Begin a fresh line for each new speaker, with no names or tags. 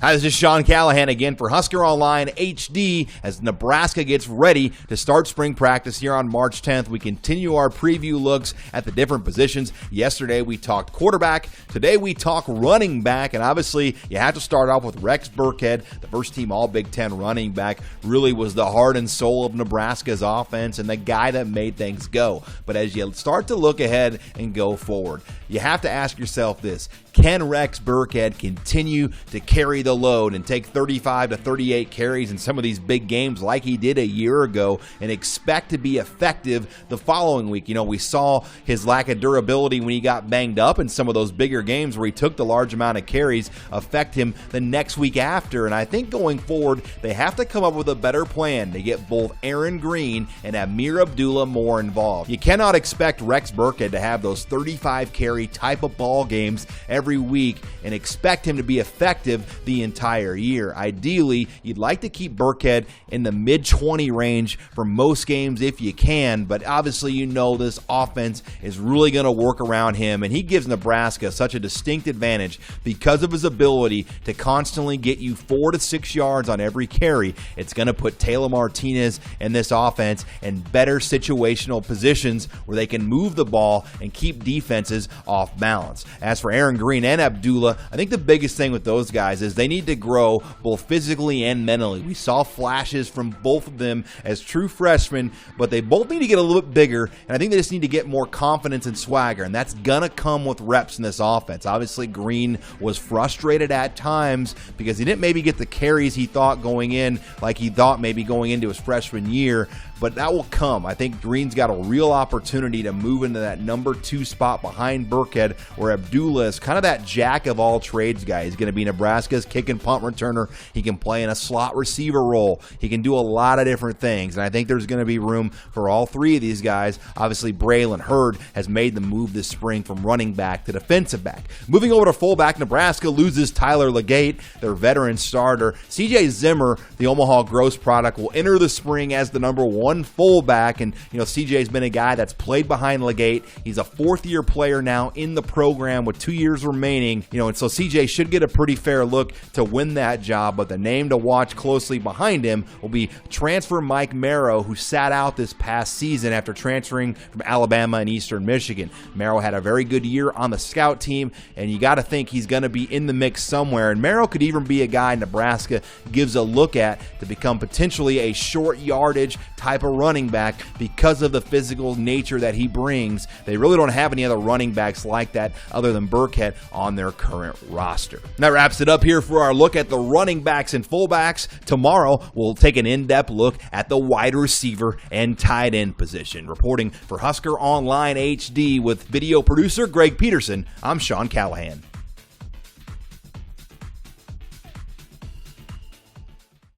Hi, this is Sean Callahan again for Husker Online HD as Nebraska gets ready to start spring practice here on March 10th. We continue our preview looks at the different positions. Yesterday we talked quarterback. Today we talk running back. And obviously you have to start off with Rex Burkhead, the first team All-Big Ten running back. Really was the heart and soul of Nebraska's offense and the guy that made things go. But as you start to look ahead and go forward, you have to ask yourself this. Can Rex Burkhead continue to carry the load and take 35 to 38 carries in some of these big games like he did a year ago and expect to be effective the following week? You know, we saw his lack of durability when he got banged up in some of those bigger games where he took the large amount of carries affect him the next week after. And I think going forward, they have to come up with a better plan to get both Aaron Green and Ameer Abdullah more involved. You cannot expect Rex Burkhead to have those 35 carry type of ball games every week and expect him to be effective the entire year. Ideally, you'd like to keep Burkhead in the mid-20 range for most games if you can, but obviously you know this offense is really going to work around him, and he gives Nebraska such a distinct advantage because of his ability to constantly get you 4 to 6 yards on every carry. It's going to put Taylor Martinez and this offense in better situational positions where they can move the ball and keep defenses off balance. As for Aaron Green and Abdullah, I think the biggest thing with those guys is they need to grow both physically and mentally. We saw flashes from both of them as true freshmen, but they both need to get a little bit bigger, and I think they just need to get more confidence and swagger, and that's going to come with reps in this offense. Obviously, Green was frustrated at times because he didn't maybe get the carries he thought going in like he thought maybe going into his freshman year, but that will come. I think Green's got a real opportunity to move into that number 2 spot behind Burkhead, where Abdullah is kind of that jack-of-all-trades guy. He's going to be Nebraska's kick and punt returner. He can play in a slot receiver role. He can do a lot of different things, and I think there's going to be room for all three of these guys. Obviously, Braylon Hurd has made the move this spring from running back to defensive back. Moving over to fullback, Nebraska loses Tyler Legate, their veteran starter. CJ Zimmerer, the Omaha Gross product, will enter the spring as the number 1 fullback, and CJ's been a guy that's played behind Legate. He's a 4th-year player now in the program with 2 years remaining, and so CJ should get a pretty fair look to win that job, but the name to watch closely behind him will be transfer Mike Marrow, who sat out this past season after transferring from Alabama and Eastern Michigan. Marrow had a very good year on the scout team, and you got to think he's going to be in the mix somewhere, and Marrow could even be a guy Nebraska gives a look at to become potentially a short yardage type of running back because of the physical nature that he brings. They really don't have any other running backs like that other than Burkhead on their current roster. That wraps it up here for our look at the running backs and fullbacks. Tomorrow, we'll take an in-depth look at the wide receiver and tight end position. Reporting for Husker Online HD with video producer Greg Peterson, I'm Sean Callahan.